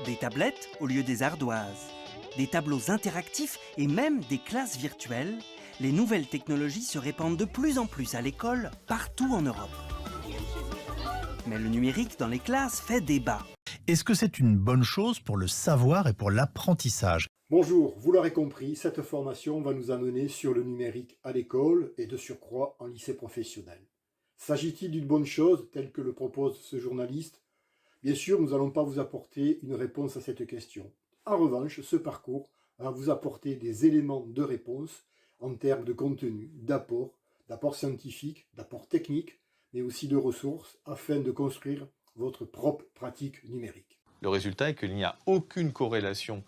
Des tablettes au lieu des ardoises, des tableaux interactifs et même des classes virtuelles, les nouvelles technologies se répandent de plus en plus à l'école, partout en Europe. Mais le numérique dans les classes fait débat. Est-ce que c'est une bonne chose pour le savoir et pour l'apprentissage? Bonjour, vous l'aurez compris, cette formation va nous amener sur le numérique à l'école et de surcroît en lycée professionnel. S'agit-il d'une bonne chose, telle que le propose ce journaliste? Bien sûr, nous n'allons pas vous apporter une réponse à cette question. En revanche, ce parcours va vous apporter des éléments de réponse en termes de contenu, d'apport scientifique, d'apport technique, mais aussi de ressources afin de construire votre propre pratique numérique. Le résultat est qu'il n'y a aucune corrélation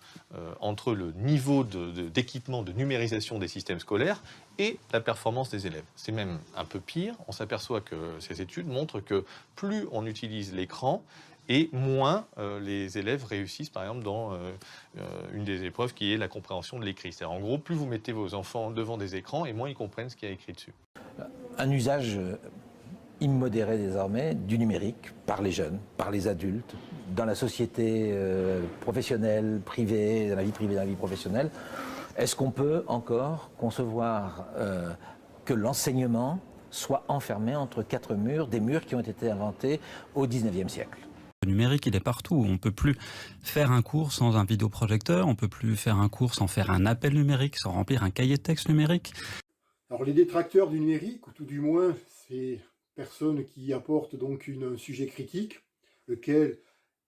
entre le niveau d'équipement, de numérisation des systèmes scolaires et la performance des élèves. C'est même un peu pire, on s'aperçoit que ces études montrent que plus on utilise l'écran, et moins les élèves réussissent, par exemple, dans une des épreuves qui est la compréhension de l'écrit. C'est-à-dire, en gros, plus vous mettez vos enfants devant des écrans, et moins ils comprennent ce qu'il y a écrit dessus. Un usage immodéré désormais du numérique par les jeunes, par les adultes, dans la société professionnelle, privée, dans la vie privée, dans la vie professionnelle. Est-ce qu'on peut encore concevoir que l'enseignement soit enfermé entre quatre murs, des murs qui ont été inventés au XIXe siècle? Le numérique, il est partout. On ne peut plus faire un cours sans un vidéoprojecteur, on ne peut plus faire un cours sans faire un appel numérique, sans remplir un cahier de texte numérique. Alors les détracteurs du numérique, ou tout du moins ces personnes qui apportent donc un sujet critique, lequel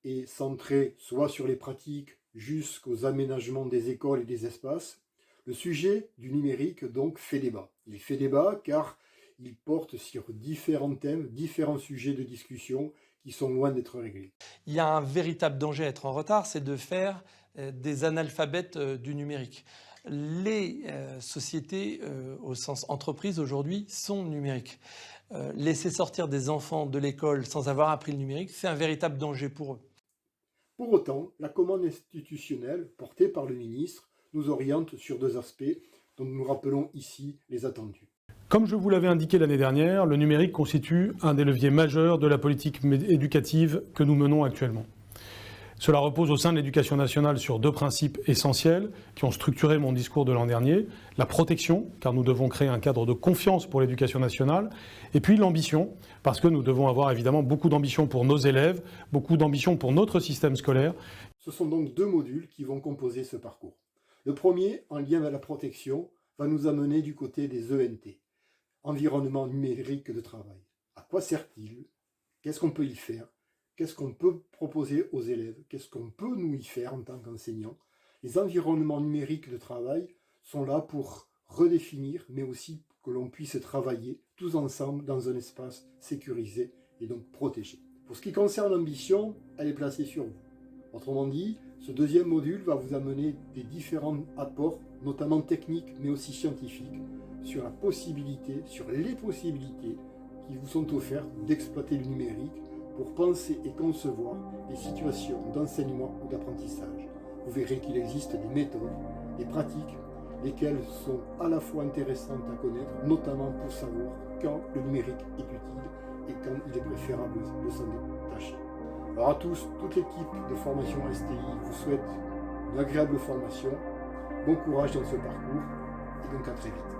est centré soit sur les pratiques jusqu'aux aménagements des écoles et des espaces, le sujet du numérique donc fait débat. Il fait débat car il porte sur différents thèmes, différents sujets de discussion qui sont loin d'être réglés. Il y a un véritable danger à être en retard, c'est de faire des analphabètes du numérique. Les sociétés au sens entreprise aujourd'hui sont numériques. Laisser sortir des enfants de l'école sans avoir appris le numérique, c'est un véritable danger pour eux. Pour autant, la commande institutionnelle portée par le ministre nous oriente sur deux aspects dont nous rappelons ici les attendus. Comme je vous l'avais indiqué l'année dernière, le numérique constitue un des leviers majeurs de la politique éducative que nous menons actuellement. Cela repose au sein de l'éducation nationale sur deux principes essentiels qui ont structuré mon discours de l'an dernier. La protection, car nous devons créer un cadre de confiance pour l'éducation nationale, et puis l'ambition, parce que nous devons avoir évidemment beaucoup d'ambition pour nos élèves, beaucoup d'ambition pour notre système scolaire. Ce sont donc deux modules qui vont composer ce parcours. Le premier, en lien avec la protection, va nous amener du côté des ENT, environnement numérique de travail. À quoi sert-il? Qu'est-ce qu'on peut y faire? Qu'est-ce qu'on peut proposer aux élèves? Qu'est-ce qu'on peut nous y faire en tant qu'enseignants? Les environnements numériques de travail sont là pour redéfinir, mais aussi que l'on puisse travailler tous ensemble dans un espace sécurisé et donc protégé. Pour ce qui concerne l'ambition, elle est placée sur vous. Autrement dit, ce deuxième module va vous amener des différents apports, notamment techniques, mais aussi scientifiques, sur la possibilité, sur les possibilités qui vous sont offertes d'exploiter le numérique pour penser et concevoir des situations d'enseignement ou d'apprentissage. Vous verrez qu'il existe des méthodes, des pratiques, lesquelles sont à la fois intéressantes à connaître, notamment pour savoir quand le numérique est utile et quand il est préférable de s'en détacher. Alors à tous, toute l'équipe de formation STI vous souhaite une agréable formation, bon courage dans ce parcours et donc à très vite.